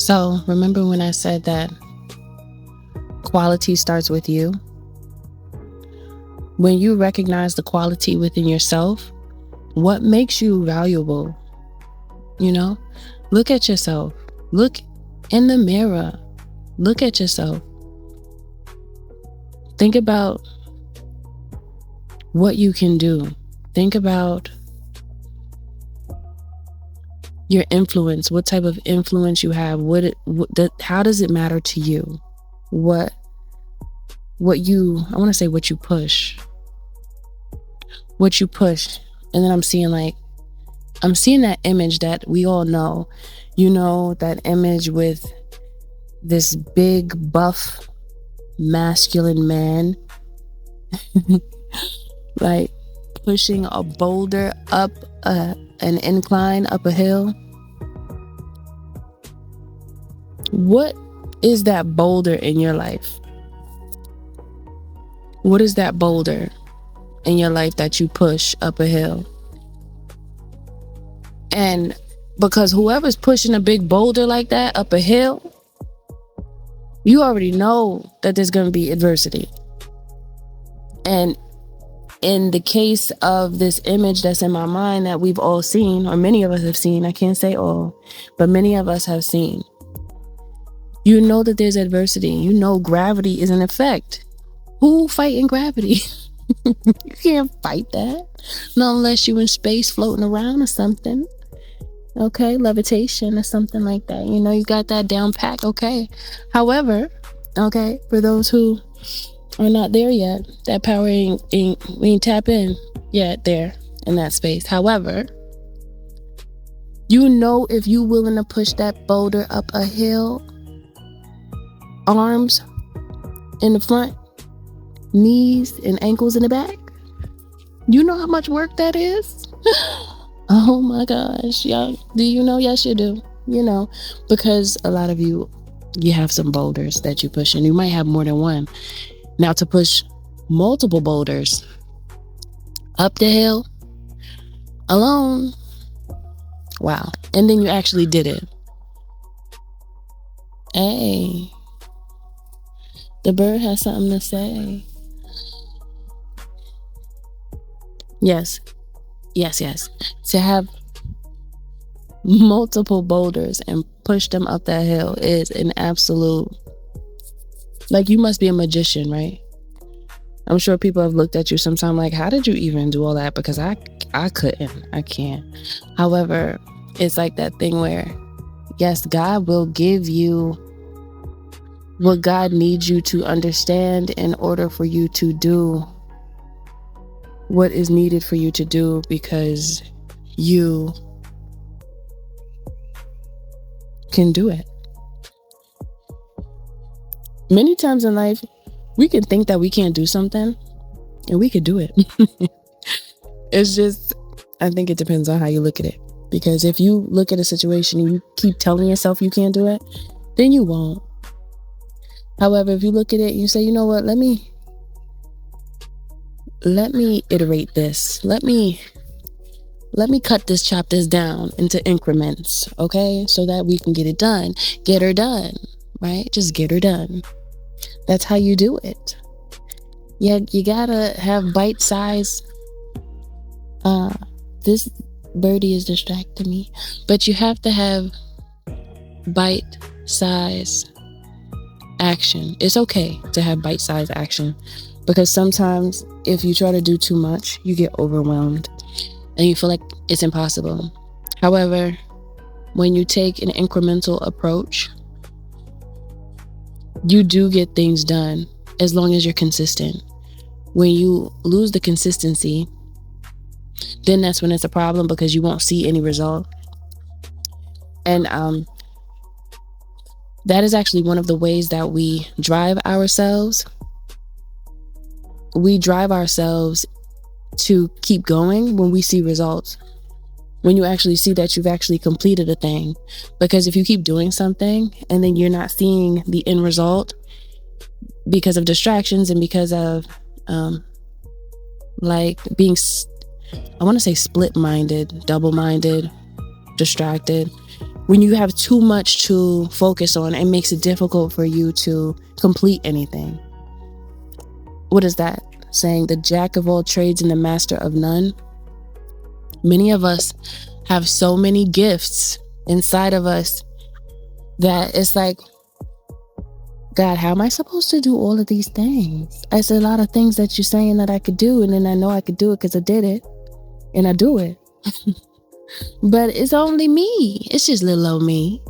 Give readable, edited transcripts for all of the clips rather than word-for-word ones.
So remember when I said that quality starts with you? When you recognize the quality within yourself, what makes you valuable? Look at yourself. Look in the mirror. Look at yourself. Think about what you can do. Think about your influence, what type of influence you have, how does it matter to you? What you push. What you push. And then I'm seeing that image that we all know. That image with this big, buff, masculine man, like pushing a boulder up an incline, up a hill. What is that boulder in your life? What is that boulder in your life that you push up a hill? And because whoever's pushing a big boulder like that up a hill, you already know that there's going to be adversity. And in the case of this image that's in my mind that we've all seen, or many of us have seen, I can't say all, but many of us have seen, you know that there's adversity. You know gravity is in effect. Who fighting gravity? You can't fight that. Not unless you in space floating around or something. Okay, levitation or something like that. You got that down pat. Okay. However, okay, for those who are not there yet, that power we ain't tap in yet there in that space. However, if you willing to push that boulder up a hill, arms in the front, knees and ankles in the back, you know how much work that is? Oh my gosh, y'all, do you know? Yes, you do. Because a lot of you have some boulders that you push, and you might have more than one. Now, to push multiple boulders up the hill alone, wow. And then you actually did it. Hey, the bird has something to say. Yes. To have multiple boulders and push them up that hill is an absolute, you must be a magician, right? I'm sure people have looked at you sometime like, how did you even do all that? Because I can't. However, it's like that thing where, yes, God will give you what God needs you to understand in order for you to do what is needed for you to do, because you can do it. Many times in life, we can think that we can't do something, and we could do it. It's just, I think it depends on how you look at it. Because if you look at a situation and you keep telling yourself you can't do it, then you won't. However, if you look at it and you say, you know what, let me iterate this. Let me chop this down into increments, okay? So that we can get it done. Get her done, right? Just get her done. That's how you do it. Yeah, you gotta have bite size. This birdie is distracting me. But you have to have bite size action. It's okay to have bite size action, because sometimes if you try to do too much, you get overwhelmed and you feel like it's impossible. However, when you take an incremental approach, you do get things done as long as you're consistent. When you lose the consistency, then that's when it's a problem, because you won't see any result. And that is actually one of the ways that we drive ourselves. We drive ourselves to keep going when we see results. When you actually see that you've actually completed a thing. Because if you keep doing something and then you're not seeing the end result because of distractions and because of being, I want to say split-minded, double-minded, distracted, When you have too much to focus on, it makes it difficult for you to complete anything. What is that saying? The jack of all trades and the master of none. Many of us have so many gifts inside of us that it's like, God, how am I supposed to do all of these things? It's a lot of things that you're saying that I could do, and then I know I could do it because I did it, and I do it. But it's only me. It's just little old me.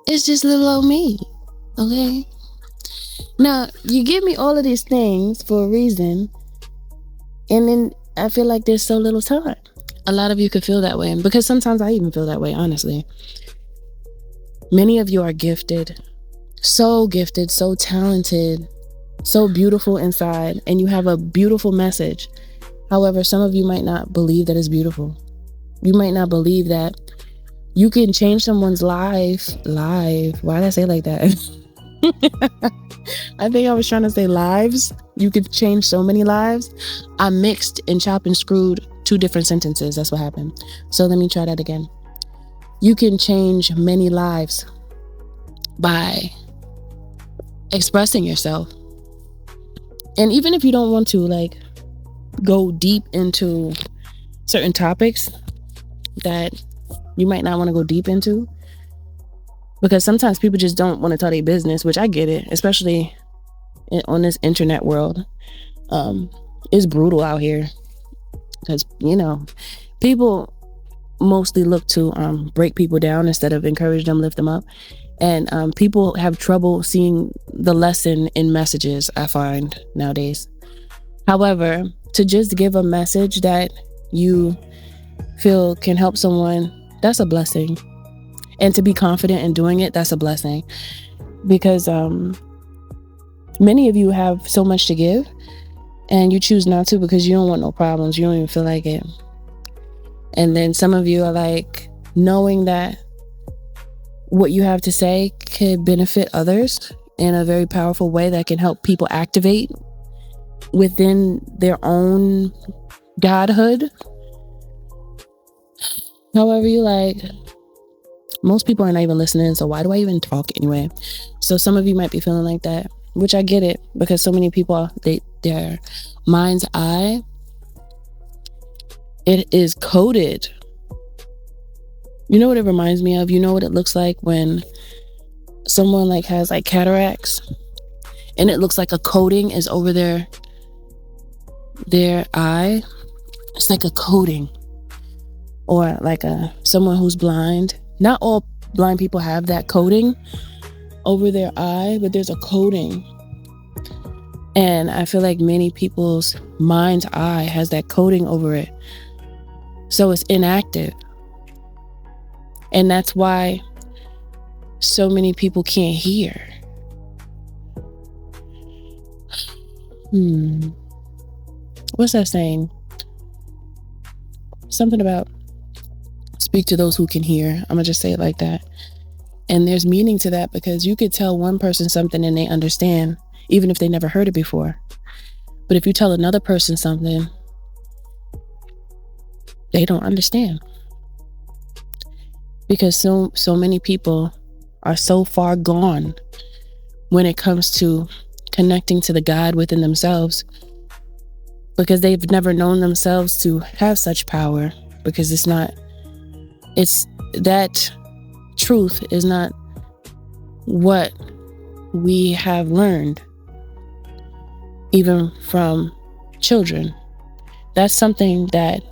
It's just little old me. Okay? Now, you give me all of these things for a reason, and then I feel like there's so little time. A lot of you could feel that way, because sometimes I even feel that way, honestly. Many of you are gifted, so talented, so beautiful inside, and you have a beautiful message. However, some of you might not believe that it's beautiful. You might not believe that you can change someone's life. Why did I say it like that? I think I was trying to say lives. You could change so many lives. I mixed and chopped and screwed 2 different sentences. That's what happened. So let me try that again. You can change many lives by expressing yourself. And even if you don't want to like go deep into certain topics that you might not want to go deep into, because sometimes people just don't want to tell their business, which I get it, especially on this internet world. It's brutal out here because, you know, people mostly look to break people down instead of encourage them, lift them up. And people have trouble seeing the lesson in messages, I find, nowadays. However, to just give a message that you feel can help someone, that's a blessing. And to be confident in doing it, that's a blessing. Because many of you have so much to give, and you choose not to because you don't want no problems. You don't even feel like it. And then some of you are like, knowing that what you have to say could benefit others in a very powerful way that can help people activate within their own godhood. However, you like, most people are not even listening, so why do I even talk anyway? So some of you might be feeling like that, which I get it, because so many people, their mind's eye, it is coated. You know what it reminds me of? You know what it looks like when someone like has like cataracts, and it looks like a coating is over their eye. It's like a coating. Or like someone who's blind. Not all blind people have that coating over their eye, but there's a coating. And I feel like many people's mind's eye has that coating over it. So it's inactive. And that's why so many people can't hear. What's that saying? Something about speak to those who can hear. I'm gonna just say it like that. And there's meaning to that, because you could tell one person something and they understand, even if they never heard it before. But if you tell another person something, they don't understand. Because so many people are so far gone when it comes to connecting to the God within themselves, because they've never known themselves to have such power, because it's that truth is not what we have learned, even from children. That's something that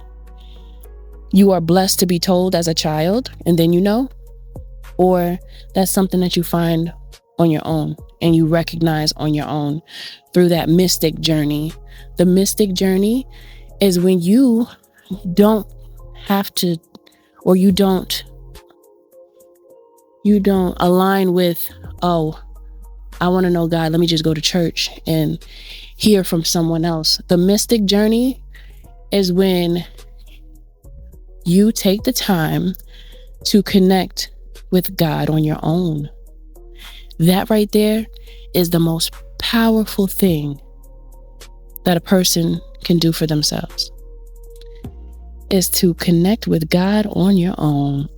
you are blessed to be told as a child, and then you know, or that's something that you find on your own and you recognize on your own through that mystic journey. The mystic journey is when you don't have to, or you don't align with, oh, I want to know God, let me just go to church and hear from someone else. The mystic journey is when you take the time to connect with God on your own. That right there is the most powerful thing that a person can do for themselves, is to connect with God on your own.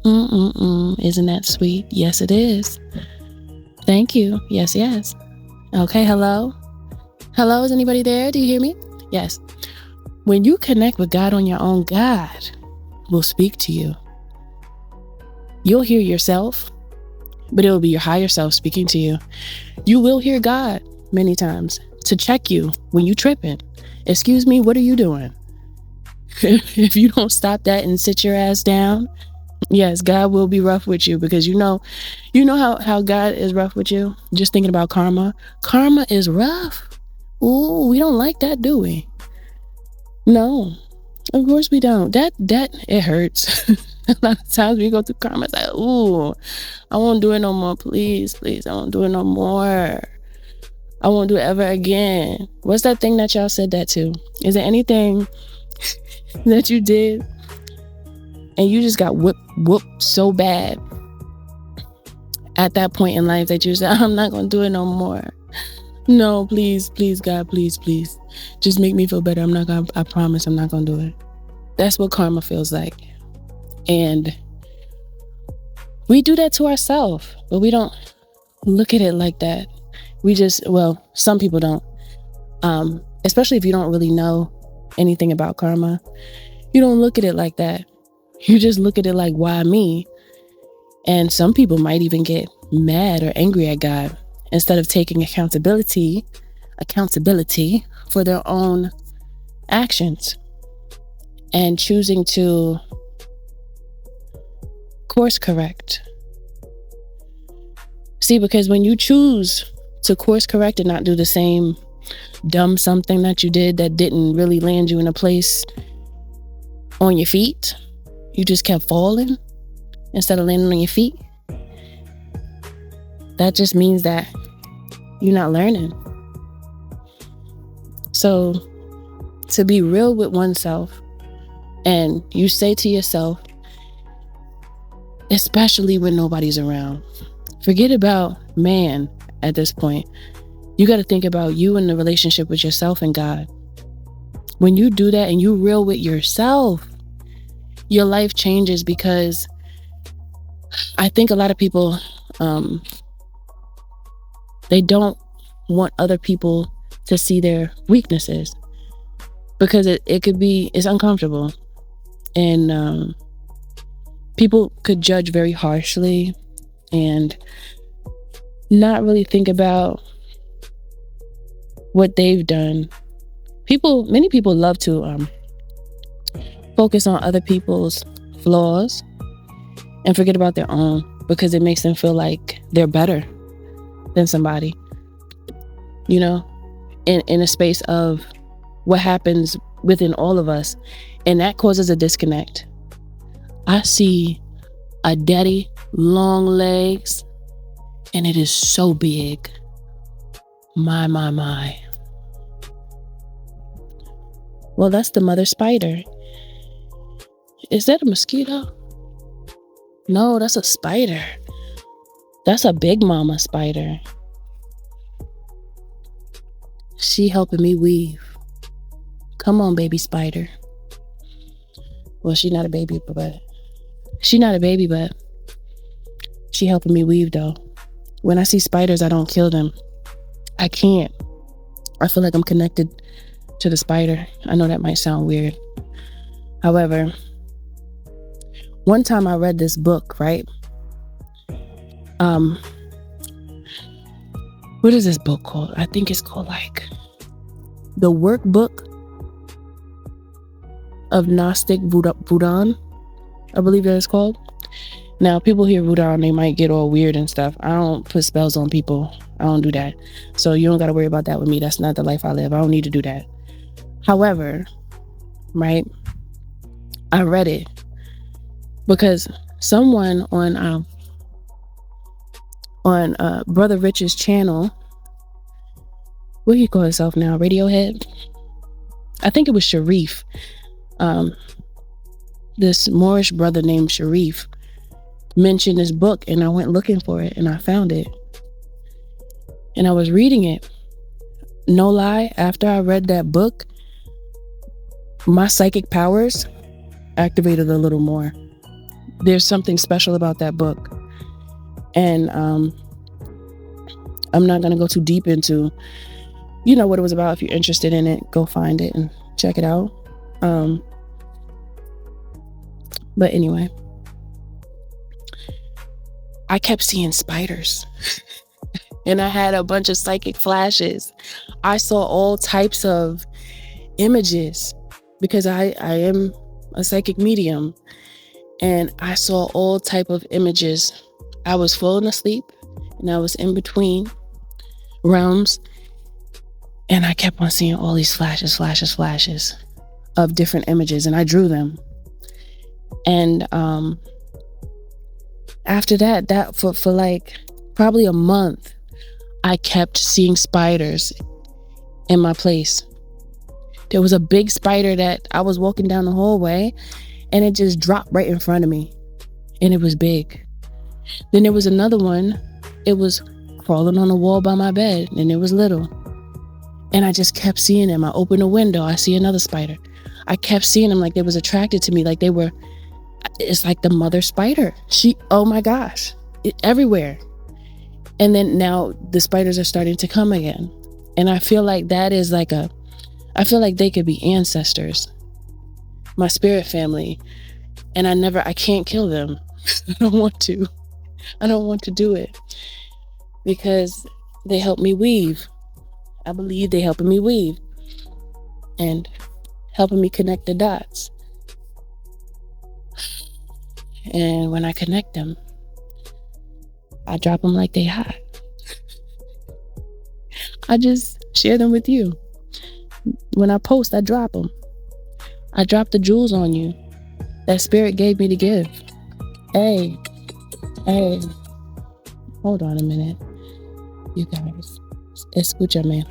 Isn't that sweet? Yes, it is. Thank you. Yes, yes. Okay, hello? Hello, is anybody there? Do you hear me? Yes. When you connect with God on your own, God will speak to you. You'll hear yourself, but it will be your higher self speaking to you. You will hear God many times to check you when you tripping. Excuse me, what are you doing? If you don't stop that and sit your ass down, yes, God will be rough with you, because you know how God is rough with you. Just thinking about karma. Karma is rough. Ooh, we don't like that, do we? No, of course we don't. That it hurts. A lot of times we go through karma, it's like, ooh, I won't do it no more. Please, please, I won't do it no more. I won't do it ever again. What's that thing that y'all said that to? Is there anything that you did and you just got whooped so bad at that point in life that you said, I'm not going to do it no more? No, please, please, God, please, please. Just make me feel better. I promise I'm not going to do it. That's what karma feels like. And we do that to ourselves, but we don't look at it like that. We just, well, some people don't. Especially if you don't really know anything about karma. You don't look at it like that. You just look at it like, why me? And some people might even get mad or angry at God instead of taking accountability for their own actions and choosing to course correct. See, because when you choose to course correct and not do the same dumb something that you did that didn't really land you in a place on your feet, you just kept falling instead of landing on your feet, that just means that you're not learning. So to be real with oneself, and you say to yourself, especially when nobody's around, forget about man at this point. You got to think about you and the relationship with yourself and God. When you do that and you real with yourself, your life changes, because I think a lot of people, they don't want other people to see their weaknesses, because it's uncomfortable, and people could judge very harshly and not really think about what they've done. Many people love to focus on other people's flaws and forget about their own, because it makes them feel like they're better than somebody, in a space of what happens within all of us. And that causes a disconnect. I see a daddy, long legs, and it is so big. My. Well, that's the mother spider. Is that a mosquito? No, that's a spider. That's a big mama spider. She helping me weave. Come on, baby spider. Well, she's not a baby, but she helping me weave, though. When I see spiders, I don't kill them. I can't. I feel like I'm connected to the spider. I know that might sound weird. However, one time I read this book, right? What is this book called? I think it's called like The Workbook of Gnostic Voodoo. I believe that it's called. Now, people hear voodoo and they might get all weird and stuff. I don't put spells on people. I don't do that. So you don't got to worry about that with me. That's not the life I live. I don't need to do that. However, right, I read it because someone on Brother Rich's channel, what do you call himself now? Radiohead? I think it was Sharif. This Moorish brother named Sharif mentioned this book, and I went looking for it and I found it. And I was reading it. No lie, after I read that book, my psychic powers activated a little more. there's something special about that book. And I'm not going to go too deep into, what it was about. If you're interested in it, go find it and check it out. But anyway, I kept seeing spiders and I had a bunch of psychic flashes. I saw all types of images because I am a psychic medium, and I saw all type of images. I was falling asleep and I was in between realms, and I kept on seeing all these flashes of different images, and I drew them. And after that for like probably a month, I kept seeing spiders in my place. There was a big spider that I was walking down the hallway, and it just dropped right in front of me, and it was big. Then there was another one. It was crawling on the wall by my bed, and it was little. And I just kept seeing them. I opened a window, I see another spider. I kept seeing them like they was attracted to me, like they were. It's like the mother spider. Oh my gosh, everywhere. And then now the spiders are starting to come again. And I feel like that is like I feel like they could be ancestors, my spirit family. And I can't kill them. I don't want to do it because they help me weave. I believe they helping me weave and helping me connect the dots. And when I connect them, I drop them like they hot. I just share them with you. When I post, I drop them. I drop the jewels on you that spirit gave me to give. Hey, hold on a minute, you guys. Escúchame.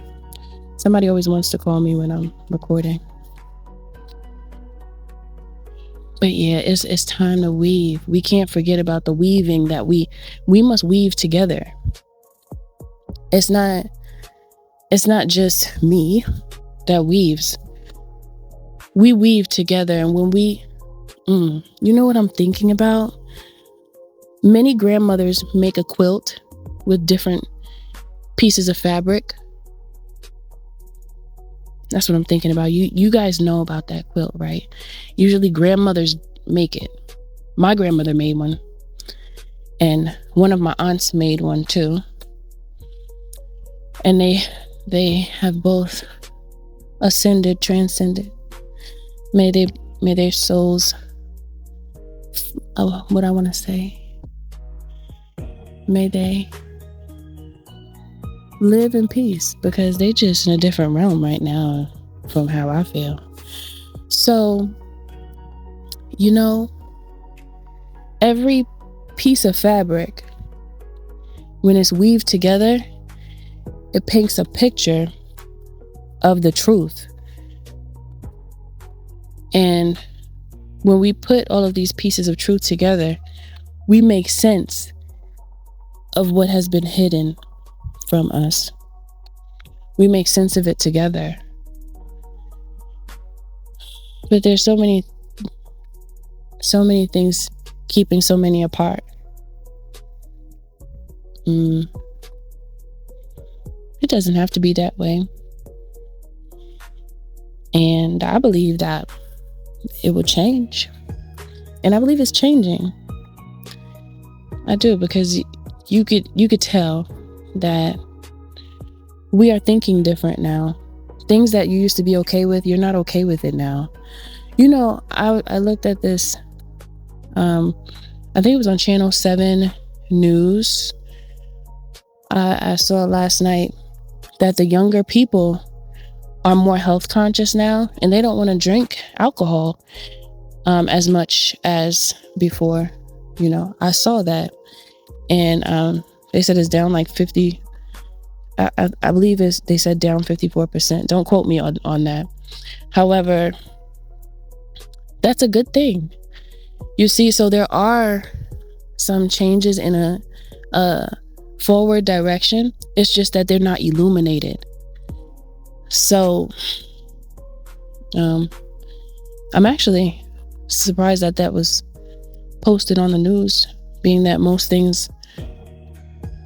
Somebody always wants to call me when I'm recording. But yeah, it's time to weave. We can't forget about the weaving that we must weave together. It's not just me that weaves. We weave together, and when you know what I'm thinking about? Many grandmothers make a quilt with different pieces of fabric. That's what I'm thinking about. You guys know about that quilt, right? Usually grandmothers make it. My grandmother made one, and one of my aunts made one too. And they have both ascended, transcended. May their souls, what I want to say, may they live in peace, because they just in a different realm right now from how I feel. So, every piece of fabric, when it's weaved together, it paints a picture of the truth. And when we put all of these pieces of truth together, we make sense of what has been hidden from us. We make sense of it together. But there's so many things keeping so many apart. It doesn't have to be that way. And I believe that it will change. And I believe it's changing. I do, because you could tell that we are thinking different now. Things that you used to be okay with, you're not okay with it now. I looked at this, I think it was on Channel 7 News. I saw last night that the younger people are more health conscious now, and they don't want to drink alcohol as much as before. I saw that, and they said it's down like 50. I believe they said down 54%. Don't quote me on that. However, that's a good thing. You see, so there are some changes in a forward direction. It's just that they're not illuminated. So I'm actually surprised that posted on the news, being that most things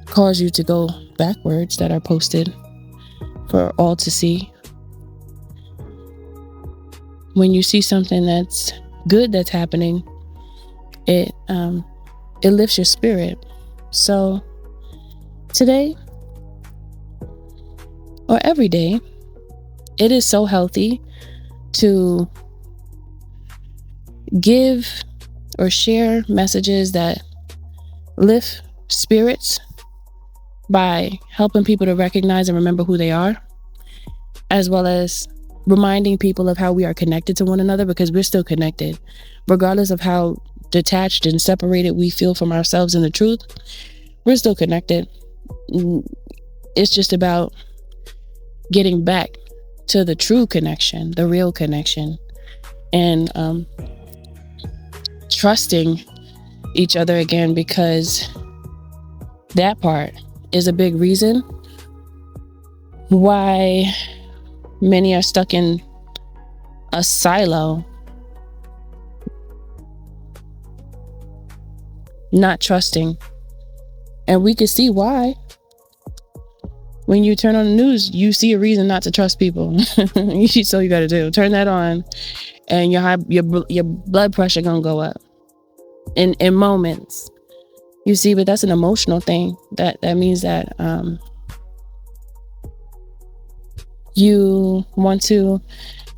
cause you to go backwards that are posted for all to see. When you see something that's good that's happening, it lifts your spirit. So today, or every day, it is so healthy to give or share messages that lift spirits by helping people to recognize and remember who they are, as well as reminding people of how we are connected to one another, because we're still connected. Regardless of how detached and separated we feel from ourselves and the truth, we're still connected. It's just about getting back to the true connection, the real connection, and trusting each other again, because that part is a big reason why many are stuck in a silo, not trusting. And we can see why. When you turn on the news, you see a reason not to trust people. So you got to do, turn that on, and your blood pressure gonna go up in moments. You see, but that's an emotional thing. That means that you want to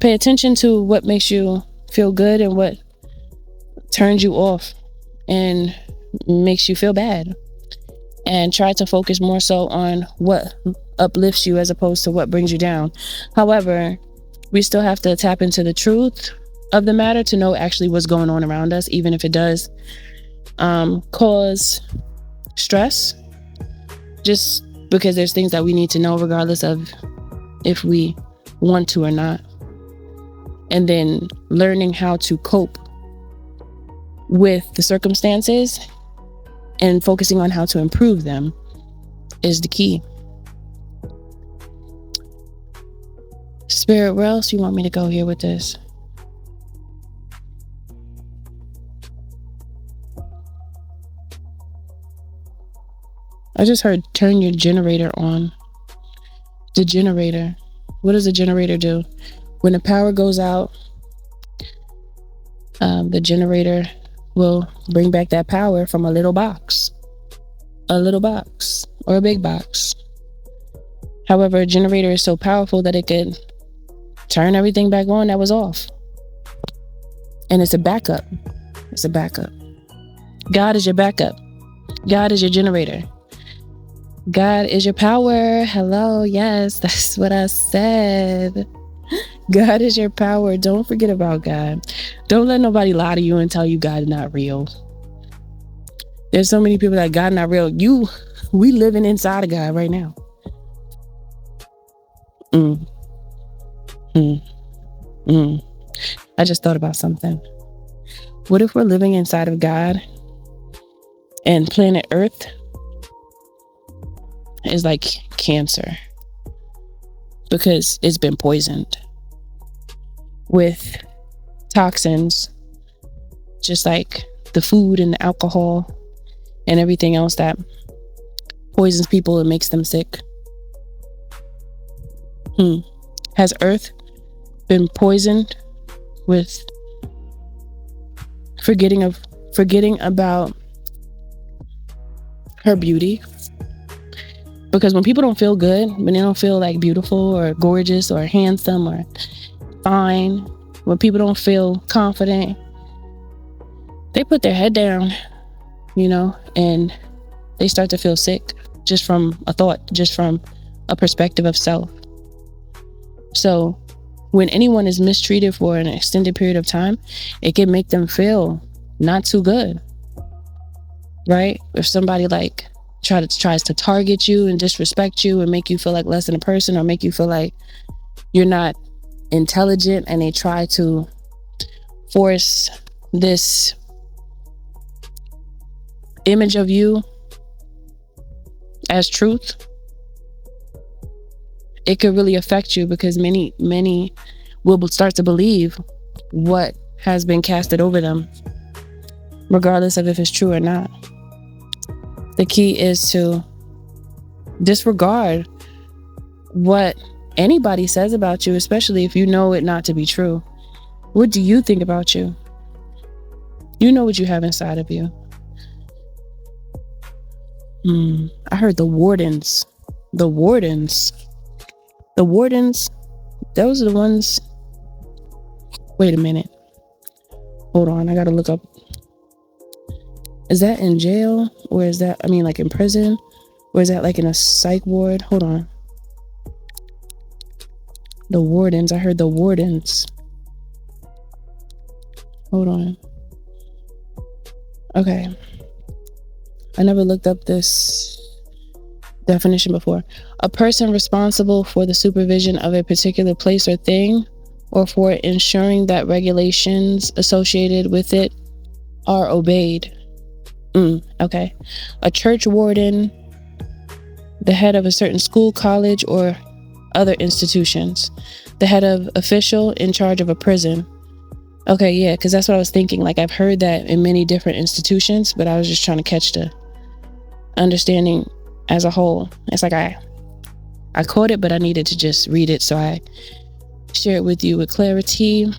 pay attention to what makes you feel good and what turns you off and makes you feel bad, and try to focus more so on what uplifts you as opposed to what brings you down. However, we still have to tap into the truth of the matter to know actually what's going on around us, even if it does cause stress, just because there's things that we need to know regardless of if we want to or not. And then learning how to cope with the circumstances and focusing on how to improve them is the key. Spirit, where else you want me to go here with this? I just heard turn your generator on. The generator. What does the generator do? When the power goes out, the generator will bring back that power from a little box or a big box. However, a generator is so powerful that it could turn everything back on that was off. And it's a backup. It's a backup. God is your backup. God is your generator. God is your power. Hello. Yes, that's what I said. God is your power. Don't forget about God. Don't let nobody lie to you and tell you God is not real. There's so many people that God not real. We living inside of God right now. I just thought about something. What if we're living inside of God and planet Earth is like cancer because it's been poisoned with toxins, just like the food and the alcohol and everything else that poisons people and makes them sick? Has Earth been poisoned with forgetting about her beauty? Because when people don't feel good, when they don't feel like beautiful or gorgeous or handsome or fine, when people don't feel confident, they put their head down, and they start to feel sick just from a thought, just from a perspective of self. So when anyone is mistreated for an extended period of time, it can make them feel not too good, right? If somebody tries to target you and disrespect you and make you feel like less than a person, or make you feel like you're not intelligent, and they try to force this image of you as truth, it could really affect you, because many will start to believe what has been casted over them. regardless of if it's true or not. The key is to disregard what anybody says about you, especially if you know it not to be true. What do you think about you? You know what you have inside of you. I heard the wardens. The wardens. The wardens, those are the ones. Wait a minute. Hold on, I gotta look up. Is that in jail? Or is that, I mean, like in prison? Or is that like in a psych ward? Hold on. The wardens, I heard the wardens. Hold on. Okay. I never looked up this definition before. A person responsible for the supervision of a particular place or thing, or for ensuring that regulations associated with it are obeyed. Okay. A church warden, the head of a certain school, college, or other institutions. The head of official in charge of a prison. Okay, yeah, because that's what I was thinking. Like, I've heard that in many different institutions, but I was just trying to catch the understanding as a whole. It's like I caught it, but I needed to just read it, so I share it with you with clarity.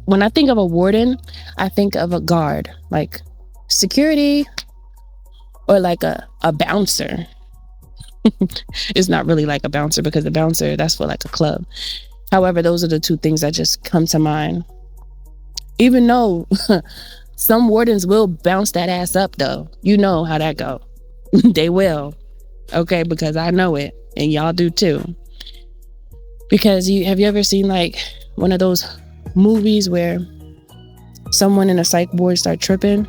When I think of a warden, I think of a guard, like security, or like a bouncer. It's not really like a bouncer, because the bouncer, that's for like a club. However, those are the two things that just come to mind. Even though some wardens will bounce that ass up, though. You know how that go. They will. Okay, because I know it, and y'all do too. Because have you ever seen like one of those movies where someone in a psych ward start tripping,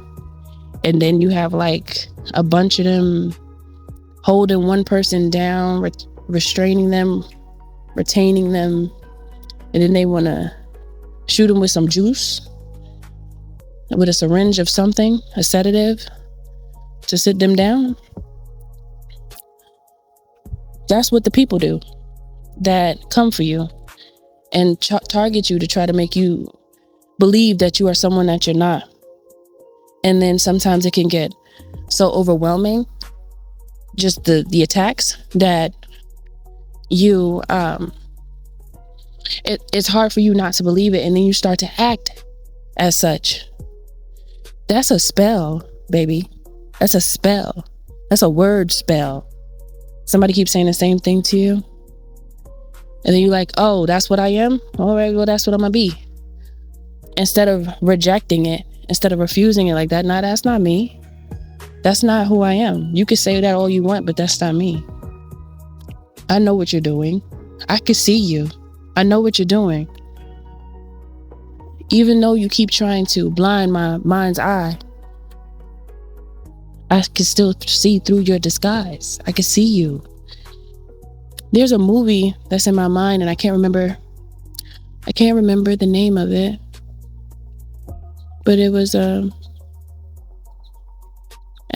and then you have like a bunch of them holding one person down, restraining them, retaining them, and then they want to shoot them with some juice, with a syringe of something, a sedative, to sit them down? That's what the people do that come for you and target you to try to make you believe that you are someone that you're not. And then sometimes it can get so overwhelming, just the attacks, that you it's hard for you not to believe it, and then you start to act as such. That's a spell, baby. That's a spell. That's a word spell. Somebody keeps saying the same thing to you, and then you're like, oh, that's what I am? All right, well, that's what I'm gonna be. Instead of rejecting it, instead of refusing it like that, nah, that's not me. That's not who I am. You can say that all you want, but that's not me. I know what you're doing. I can see you. I know what you're doing. Even though you keep trying to blind my mind's eye, I can still see through your disguise. I can see you. There's a movie that's in my mind, and I can't remember the name of it. But it was at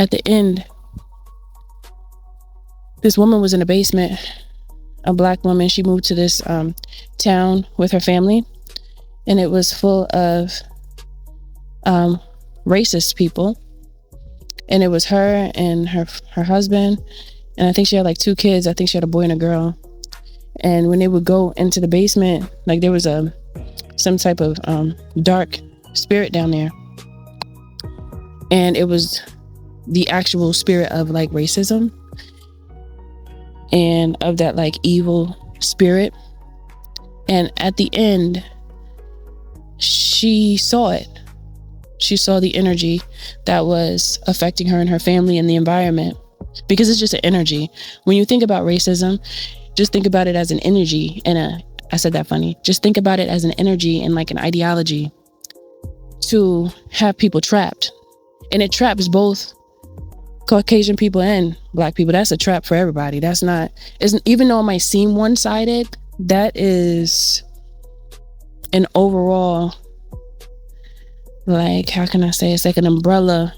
the end, this woman was in a basement, a black woman. She moved to this town with her family, and it was full of racist people. And it was her and her husband, and I think she had like 2 kids. I think she had a boy and a girl. And when they would go into the basement, like there was some type of dark spirit down there, and it was the actual spirit of like racism and of that like evil spirit. And at the end, she saw it. She saw the energy that was affecting her and her family and the environment, because it's just an energy. When you think about racism, just think about it as an energy. And I said that funny. Just think about it as an energy and like an ideology to have people trapped. And it traps both Caucasian people and black people. That's a trap for everybody. That's not, even though it might seem one-sided, that is an overall, like, how can I say, it's like an umbrella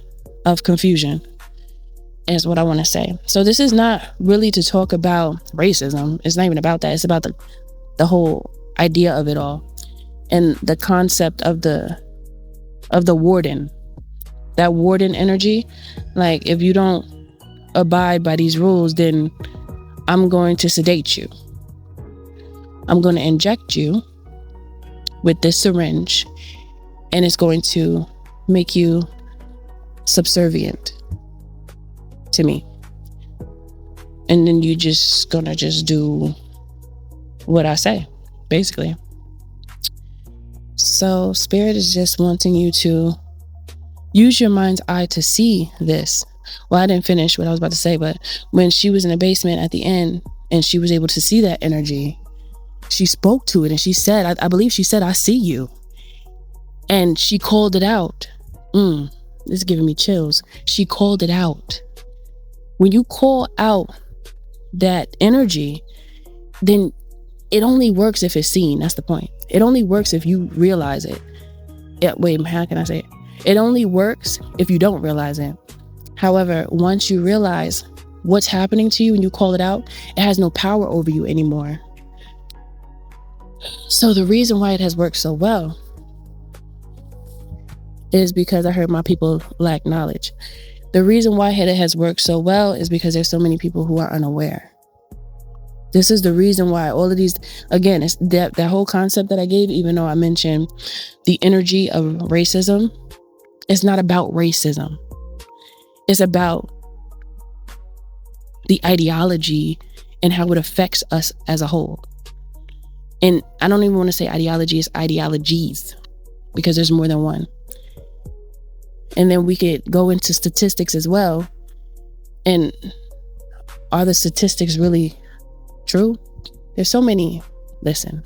of confusion, is what I want to say. So this is not really to talk about racism. It's not even about that. It's about the whole idea of it all. and the concept of the warden, that warden energy. Like, if you don't abide by these rules, then I'm going to sedate you. I'm going to inject you with this syringe, and it's going to make you subservient to me. And then you just gonna just do what I say, basically. So Spirit is just wanting you to use your mind's eye to see this. Well, I didn't finish what I was about to say, but when she was in the basement at the end and she was able to see that energy, she spoke to it and she said, I believe she said, "I see you." And she called it out. This is giving me chills. She called it out. When you call out that energy, then it only works if it's seen. That's the point. It only works if you realize it. Wait, how can I say it? It only works if you don't realize it. However, once you realize what's happening to you and you call it out, it has no power over you anymore. So the reason why it has worked so well is because I heard my people lack knowledge. The reason why it has worked so well is because there's so many people who are unaware. This is the reason why all of these, again, it's that whole concept that I gave, even though I mentioned the energy of racism, it's not about racism. It's about the ideology and how it affects us as a whole. And I don't even want to say ideology, it's ideologies, because there's more than one. And then we could go into statistics as well. And are the statistics really true? There's so many. Listen,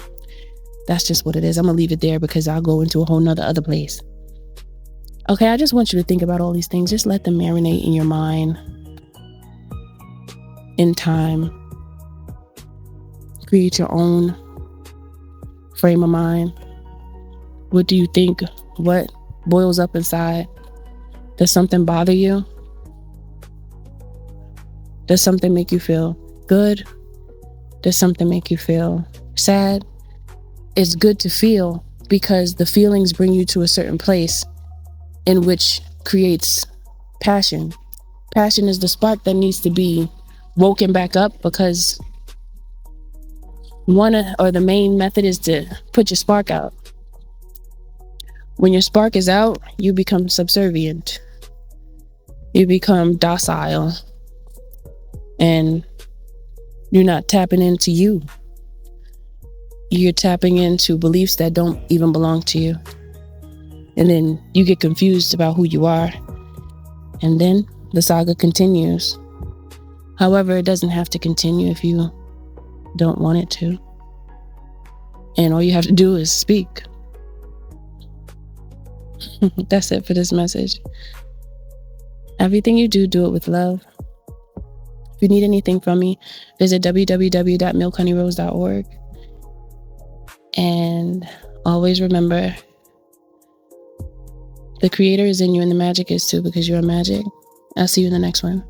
that's just what it is. I'm gonna leave it there because I'll go into a whole nother other place. Okay, I just want you to think about all these things. Just let them marinate in your mind, in time. Create your own frame of mind. What do you think? What boils up inside? Does something bother you? Does something make you feel good? Does something make you feel sad? It's good to feel, because the feelings bring you to a certain place in which creates passion. Passion is the spark that needs to be woken back up, because the main method is to put your spark out. When your spark is out, you become subservient. You become docile. And you're not tapping into you. You're tapping into beliefs that don't even belong to you. And then you get confused about who you are. And then the saga continues. However, it doesn't have to continue if you don't want it to. And all you have to do is speak. That's it for this message. Everything you do, do it with love. If you need anything from me, visit www.milkhoneyRose.org. And always remember, the creator is in you and the magic is too, because you're magic. I'll see you in the next one.